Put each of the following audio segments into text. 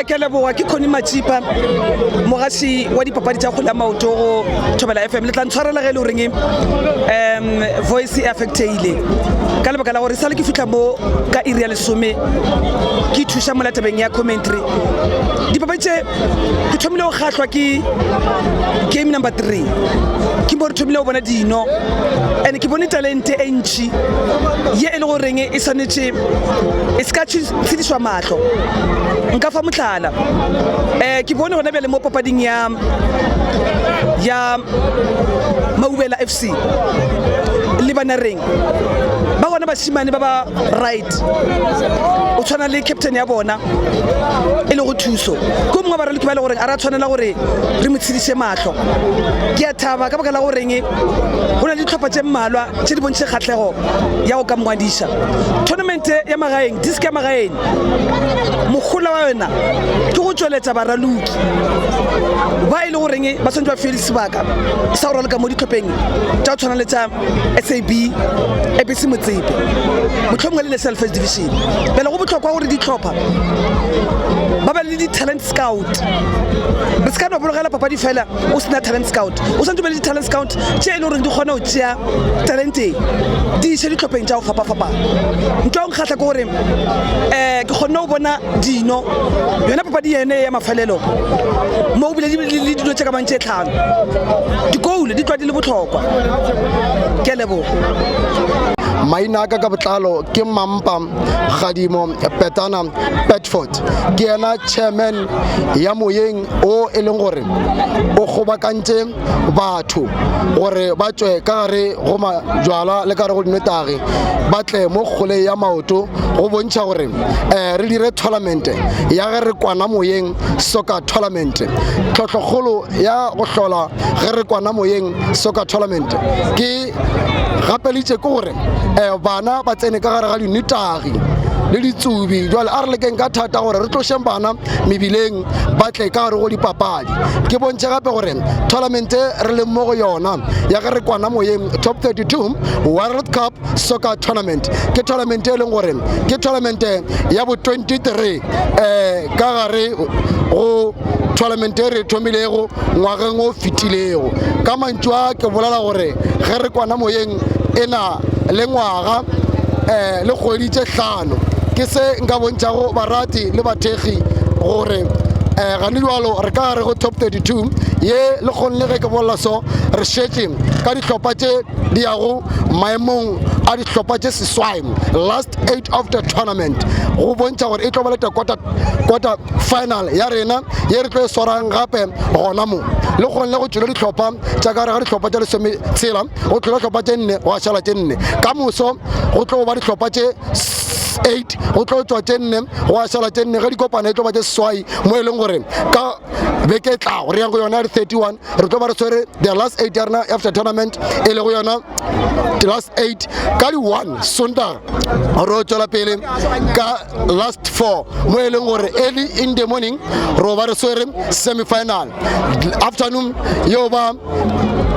ke leboa ke Connie Machipa mogasi wa dipapadi tsa go la maoto go Thobela FM le tla ntshwarela ge le o reng voice affectile ka lebaka la gore sale ke fitla mo ka area le some ke thusa mo latabeng ya commentary dipapadi tse ke thomile go kgatlwa ke game number 3 ke mo re thomile go bona dino ene ke bone talent e ntši ye e le go reng e sanetse e ska tshediswa matlo nka fa motlhala ke bone gona bjale mo papading ya Maubela FC le bana reng ba gona basimane ba ba right o tshwana le captain ya bona e le go thuso go mongwe ba re le ke ba le gore a ra tshwanela gore re motshedise matlo ke a thaba ka baka la gore reng go na le ditlhopha tse mmalwa tse di bontse kgatlhego ya go ka mngwadisa tournament ya magaeng disk ya magaeng mogola wa yona ke go tsweletsa baraluki ba ile go reng ba tshwanetse ba fele sebaka sa go raloka mo ditlhopheng tsa tshwana le tsa SAB ABC Motsepe motlhomongwe le National First Division bela go botlhokwa gore ditlhopha ba ba le di-talent scout re se ka no bologela papadi fela o sena talent scout o santse ba le di-talent scout tše e le gore di kgona go tšea talente di ise ditlhopheng tša go fapa-fapa ntho ya go nkgatlha ke gore ke kgonne go bona dino yona papadi ene ya mafelelo mo o bile le dilo tše ka mantše tlhano dikoule di tloa di le botlhokwa ke a leboga maina ka botlalo ke Mampa Khadimo Petana Bedford ke ena chairman ya moyeng o e leng gore o gobakantse batho gore ba tswe ka gare go majwala le ka gare go dinotagi ba tle mo kgole ya maoto go bontšha gore re dire tournament ya ge re kwana moyeng soccer tournament tlhotlhogolo ya go hlola ge re kwana moyeng soccer tournament ke gapeleditše ke gore bana ba tsene ka gare ga dinotagi le ditsubi jwale a re lekeng ka thata gore re tlošeng bana mebileng ba tle ka gare go dipapadi ke bontšhe gape gore tournament re leng mo go yona ya ge re kwana moyeng top 32 World Cup Soccer Tournament ke tournament e leng gore ke tournament ya bo 23 ka gare go tournament e re thomilego ngwageng o fetilego ka mantšwa ke bolela gore ge re kwana moyeng ena le ngwaga le kgwedi tše 5 ke se nka bontšhago barati le bathegi gore gane jwalo re ka gare go top 32 ye le kgone le ge ke bolela so re šetše ka dihlopha tše di yago maemong a dihlopha tše seswai last 8 of the tournament go bontšha gore e tlo baleta quarter final ya rena ye re tlo e swarang gape gona mo le kgone le go tšwela dihlopha tša ka gare ga dihlopha tša lesometshela go tlola dihlopha tše 4 go a šala tše 4 ka moso go tlo ba dihlopha tše 8 go tlo tswa tše 4 go a šala tše 4 ge dikopana e tlo ba tše seswai mo e leng gore ka beke tlago re yang go yona 31 re tlo ba re swere the last 8 ya rena after tournament e le go yona the last 8 ka di 1 Sondag ro tswela pele ka last 4 mo e leng gore early in the morning ro ba re swere semi final afternoon yo ba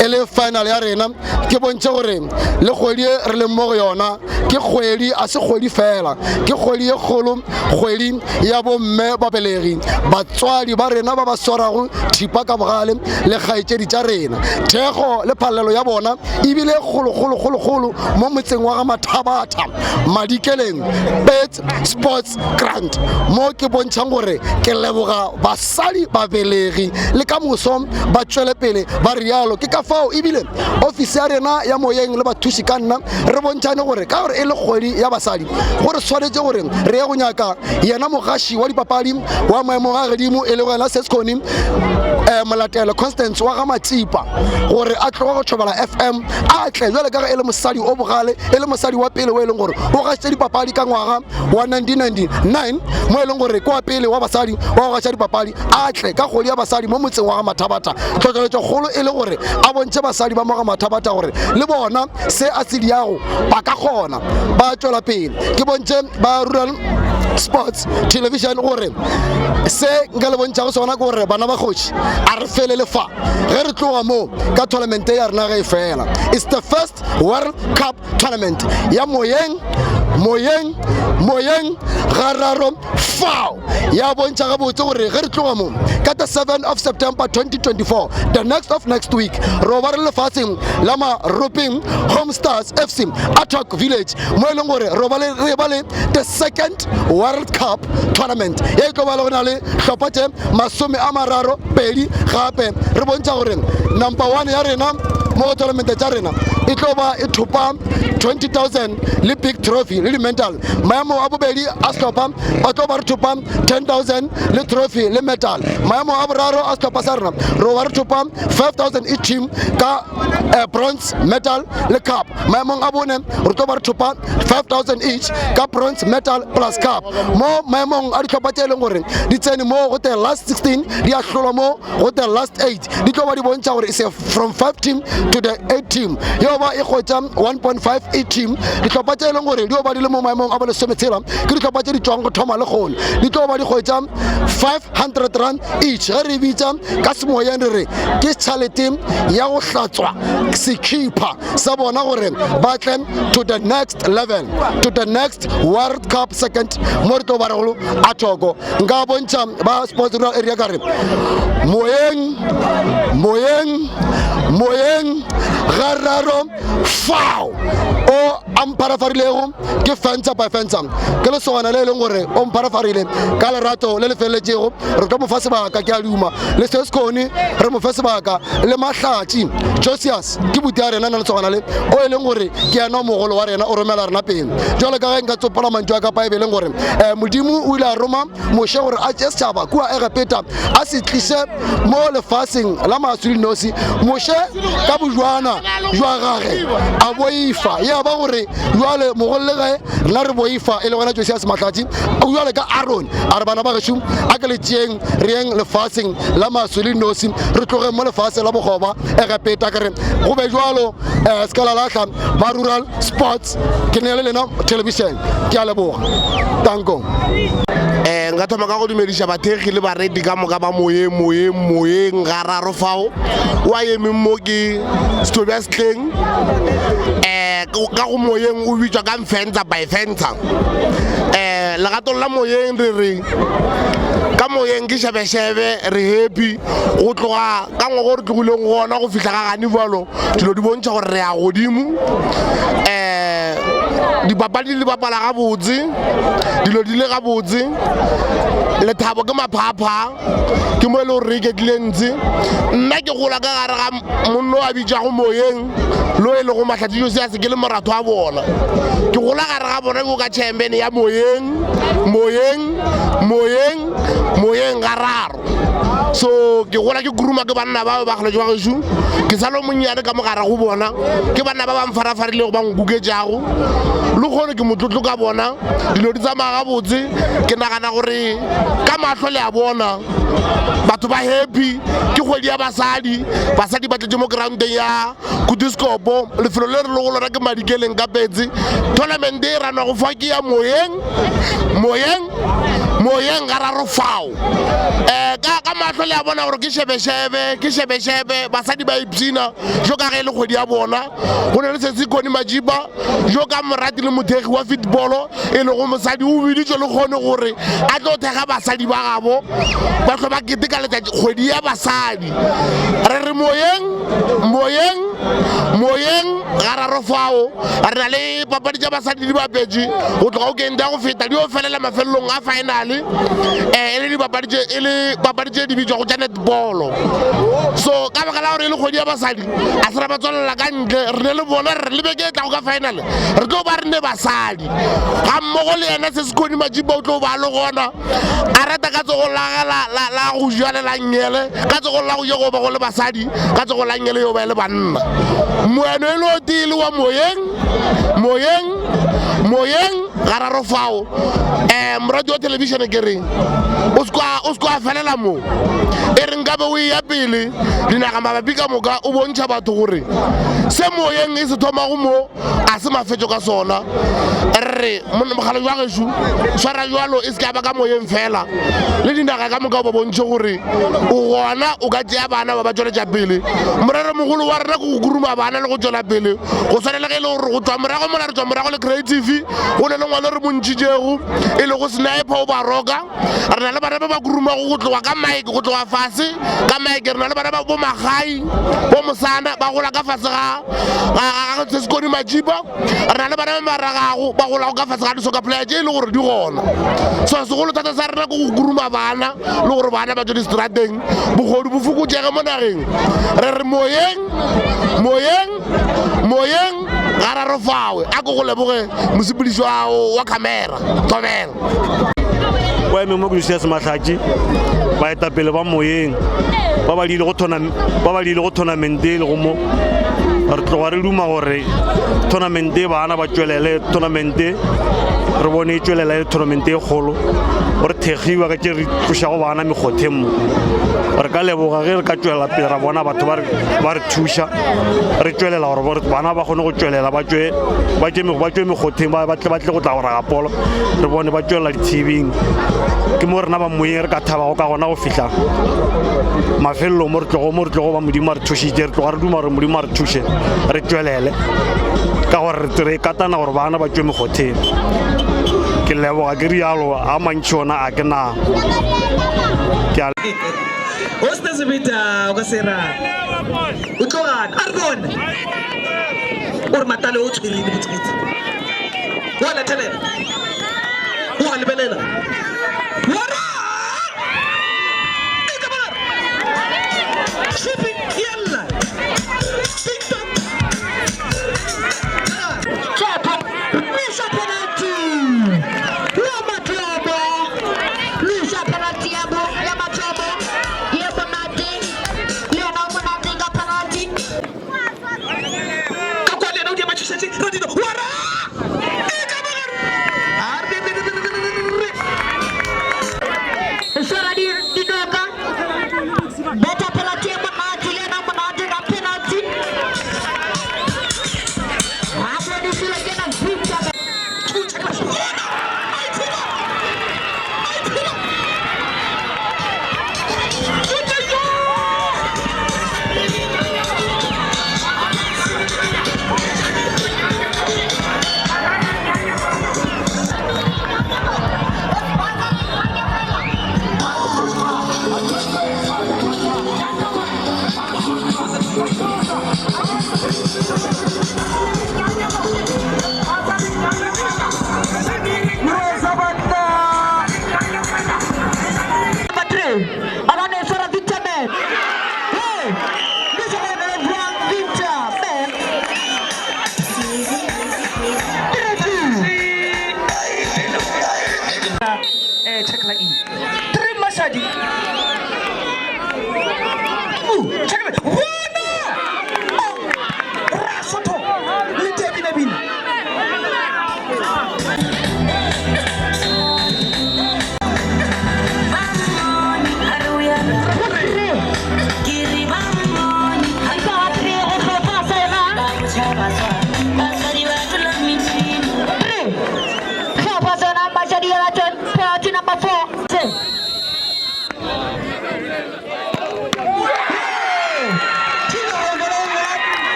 ele final ya rena ke bontše gore le kgwedi re le mo go yona ke kgwedi a se kgwedi fela ke kgwedi ye kgolo kgwedi ya bomme babelegi batswadi ba rena ba ba swarago thipa ka bogale le kgaetšedi tša rena thekgo le phalelo ya bona ebile kgolo mo motseng wa ga Mathabata Madikeleng Bet Sports Grant mo ke bontšhang gore ke leboga basadi babelegi le ka moso ba tšwele pele ba rialo ke ka fao ebile ofisi ya rena ya moyeng le bathuši ka nna re bontšhane gore ka gore e le kgwedi ya basadi gore tshwanetse gore re ye go nyaka yena mogaši wa dipapadi wa maemo a godimo e le go yena Sesconi molatelo Constance wa ga Matsipa gore a tloga go Thobela FM a tle jwale ka e le mosadi o bogale e le mosadi wa pele o e leng gore o gašitše dipapadi ka ngwaga wa 1999 mo e leng gore ke wa pele wa basadi wa go gašša dipapadi a tle ka kgwedi ya basadi mo motseng wa ga Mathabata tlhotlheletšo kgolo e le gore a bontšhe basadi ba mo ga Mathabata gore le bona se a se diago ba ka kgona ba tšwela pele ke bontšhe ba Rural Sports Television gore se nka le bontšhago sona ke gore bana ba kgoši a re fele le fa ge re tloga mo ka tournament ya rena ge e fela it's the first World Cup tournament ya moyeng moyeng gararo fao ya bontša gabotse gore ge re tloga mo ka the 7th of September 2024 the next of next week ro ba re lefatsheng la Maropeng Homestars FC Atok Village mo e leng gore re ba le the second World Cup tournament e tlo ba le gona le hlopha tše 32 gape re bontša gore number 1 ya rena mo tournament tša rena e tlo ba e thupa 20,000 le big trophy le mental maemo a bobedi a hlopha ba tlo ba re thupa 10,000 le trophy le medal maemo a boraro a hlopha sa rena ro ba re thupa 5,000 each team ka bronze medal le cup maemong a bone re tlo ba re thupa 5,000 each ka bronze medal plus cup mo maemong a dihlopha tše e leng gore di tsene mo go the last 16 di a hlolwa mo go the last 8 di tlo ba di bontša gore is from 5 team to the 8 team yo ba e khotsa 1.5 each team dihlopha tše e leng gore di ba di le mo maemong a bo le sometshela ke dihlopha tše di tswang go thoma le gole di tlo ba di khotsa 500 rand each ge re bitsa ka semoyeng re ke tšhalete ya go hlatswa sekeeper sa bona gore ba tle to the next level to the next World Cup second mo re tlo ba re golo a thoko nka bontša ba sports rural area ka re moyeng gararo fao o amparafarilego ke fensa by fensa ke le sona le leng gore o mparafarile ka lerato le le feletšego re tlo mo fa sebaka ke a duma le se sekone re mo fa sebaka le mahlatsi Josias ke buti ya rena na le sona le o e leng gore ke yana mogolo wa rena o romela rena peng jwale ka ge nka tsopala mantšu a ka pae be leng gore modimo o ile a roma moše gore a tše setšhaba kua e repeta a se tliše mo lefaseng la maswi nosi moše ka bojwana jwa gage a boifa ya ba gore jwale mogolole gae rena re boifa e le gona Josias mahlatsi jwale ka Aaron a re bana ba gešo a ke le tšeeng re yeng lefaseng la maswi nosi re tlogeng mo lefase la bogoba e repeta kare go be jwalo ska la lahla ba rural sports ke ne le lena television ke a leboga tanko nka thoma ka go dumediša bathegi le baredi ka moka ba moyeng gararo fao wa emeng mo ke Stobia Setleng ka go moyeng o bitswa ka fensa by fensa legatong la moyeng re re ka moyeng ke shebeshebe re happy go tloga ka ngwago re tlogileng gona go fihla ga gane balo dilo di bontšha gore re ya godimo dipapadi le bapala gabotse dilo di le gabotse lethabo ke maphapha ke mo e le gore re iketlile ntse nna ke gola ka gare ga monno a bitšago moyeng lo e le go mahlatsi Josias ke le moratho a bona ke gola gare ga bona ko ka champion ya moyeng gararo so ke gola ke kuruma ke banna ba bakgoletse ba gešo ke sa lo monnyane ka mogara go bona ke banna ba ba mfarafarilego ba nkuketšago le gone ke motlotlo ka bona dilo di tsamaya gabotse ke nagana gore ka mahlo le a bona batho ba happy ke kgwedi ya basadi ba tletse mo groundeng ya Kudiscopo lefelo le re le golora ke Madikeleng ka Petse tournament e ranwa go fa ke ya moyeng gararo fao ka mahlo le a bona gore ke shebeshebe basadi ba ipsina jo ka ge le kgwedi ya bona go ne le setsi Koni Majiba jo ka morati le mothegi wa football e le go mosadi o biditšwe le kgone gore a tlo thega basadi ba gabo ba tlo ba keteka letsatsi kgwedi ya basadi re re moyeng gararo fao re na le papadi tša basadi di bapetše go tloga o kenta go feta di o felela mafelelong a finale e le papadi tše di bitšwa go tša netball so ka baka la gore e le kgwedi ya basadi a se ra ba tswalela ka ntle re ne le bona re le beke e tlago ka finale re tlo ba re ne basadi ga mmogo le yena se se Koni Majiba o tlo ba le gona a rata ka tsogo la go jwalela nyele ka tsogo la go je go ba go le basadi ka tsogo la nyele yo ba le banna moeno e le o tile wa moyeng gararo fao moradi wa television ke reng o sko a felela mo e re nkabe o ya pele dinaga mabapi ka moka o bontšha batho gore se moyeng e se thomago mo a se mafetšo ka sona re mogala jwa gešo swara jwalo e se ka ba ka moyeng fela le dinaga ka moka o ba bontšhe gore o gona o ka tšea bana ba ba tsweletša pele morero mogolo wa rena go kuruma bana le go tswela pele go tshwanela ge e le gore go tswa morago mola re tswa morago le creative go ne le ngwana re montšitšego e le go sniper o ba roka re na le bana ba ba kurumago go tloga ka mike go tloga fase ka mike re na le bana ba bo magai bo mosana ba gola ka fase ga tsesekodi majiba re na le bana ba maragago ba golago ka fase ga disoka player tše e le gore di gona so segolo thata sa rena ko go kuruma bana le gore bana ba tswe distrateng bogodu bo fokotsege mo nageng re re moyeng ga rarofawe a ko go leboge mosepediši wa camera tomela wa eme mo Lucius Mahlatsi baetapele ba moyeng ba ba dile go tournamente le go mo re tloga re duma gore tournamente bana ba tswelele tournamente re bone e tswelela le tournamente e kgolo gore thegiwa ka tše re thušago bana mekgotheng mo re ka leboga ge re ka tswelela pele ra bona batho ba re thuša re tswelela gore bana ba kgone go tswelela ba tswe mekgotheng ba tle go tla go raga polo re bone ba tswelela di-tvng ke mo rena ba moyeng re ka thabago ka gona go fihla mafelelong mo re tlogo ba modimo a re thušitše re tloga re duma gore modimo a re thuše re tswelele ka gore re katana gore bana ba tswe mekgotheng ke leboga ke rialo a mantši ona a ke na o se sebeta o ka sera o tlogana a re bone o re matale o tshwereng botsebotse wa lethelela o a lebelela wara e ka bona shipping yalla tiktok chapo misha penalty la matobo misha penalty ya matobo ya penalty ya na penalty ka penalty ka kwa le no dia matshetse rodino wara e ka bona sara di doka beta penalty ya penalty ya na penalty ka penalty hapo ni sila tena vita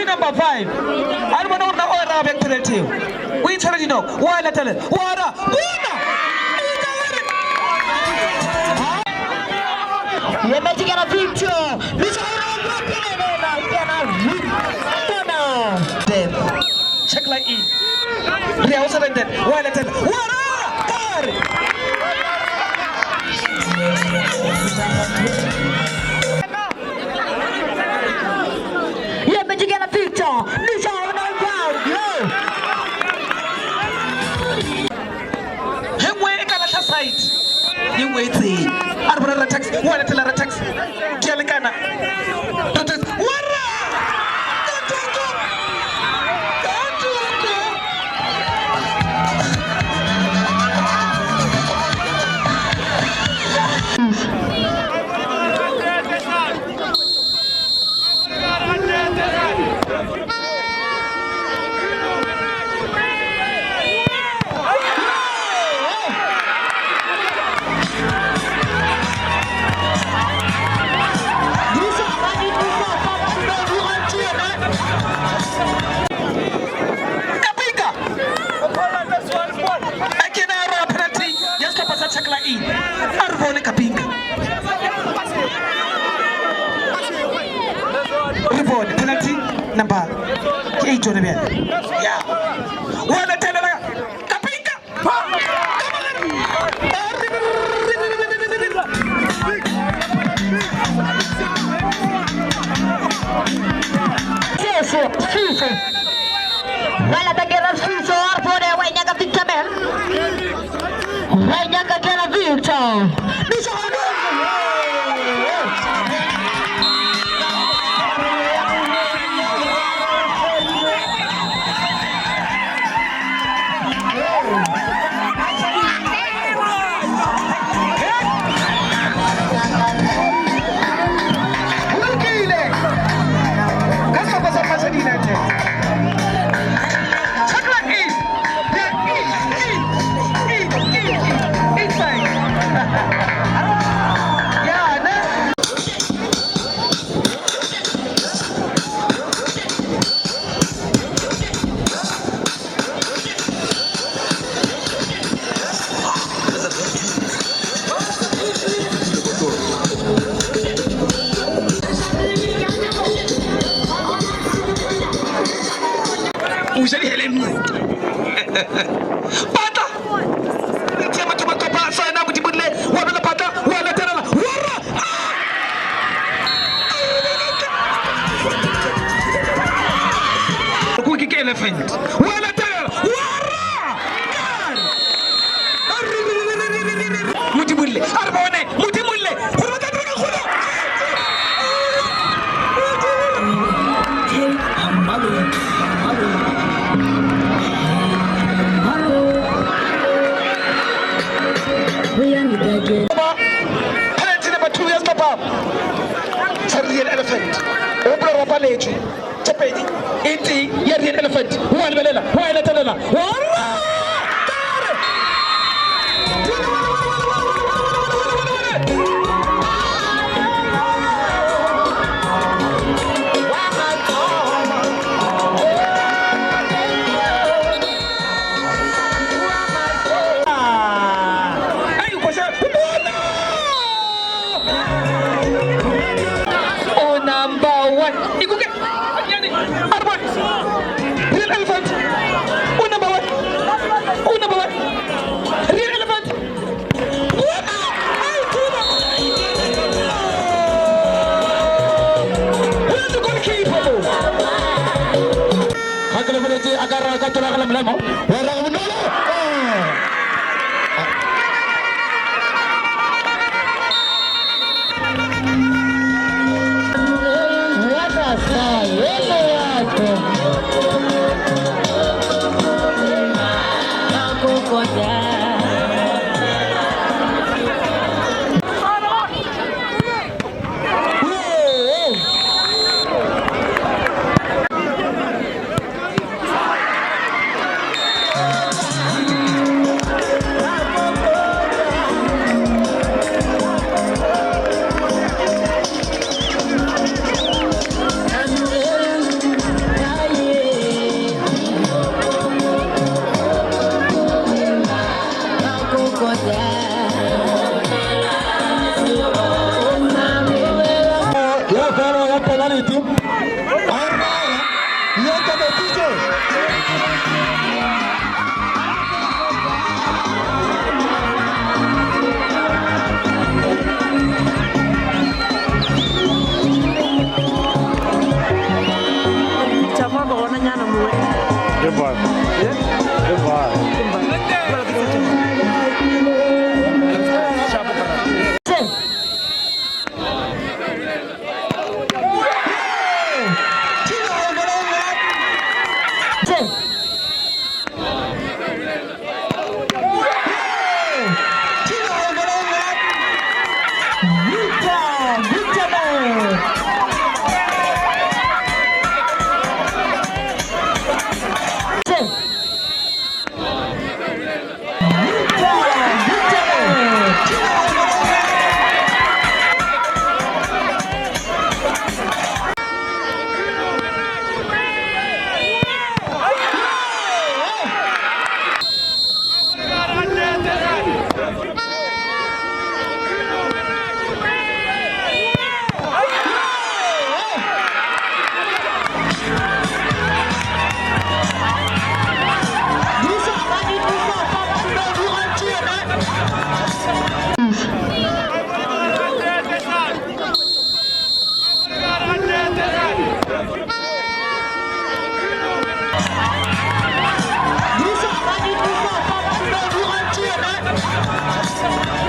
number 5. I don't know now ora back to the team. We tell you no. Why not tell it? Wara. Ye meji kana picture. Check like in. Ria also like that. Why not tell? Wara. You wait, I'm going to text. What is the text? Kialikana. tackler in. Arbone Kapinga. Ribone, penalty number 8 on the Yeah. One attendant. Kapinga. Suso. Wala tagara Suso Arbone wanya ka Victor Bell. Wanya ka kera Victor. Bisa Usali Helen. Pata. Tiama tuma topa sa na buti budle. Wala pata, wala terala. Wara. Ku ki elephant. Wala terala. Wara. Muti budle. Arbone, muti budle. Kurma ta dina khula. Penalty number 2 years papa. It's a real elephant. Obra Rapaleji. Chapedi. Inti. Yeah, real elephant. One Belela. One Talela. agar katulang alam mo.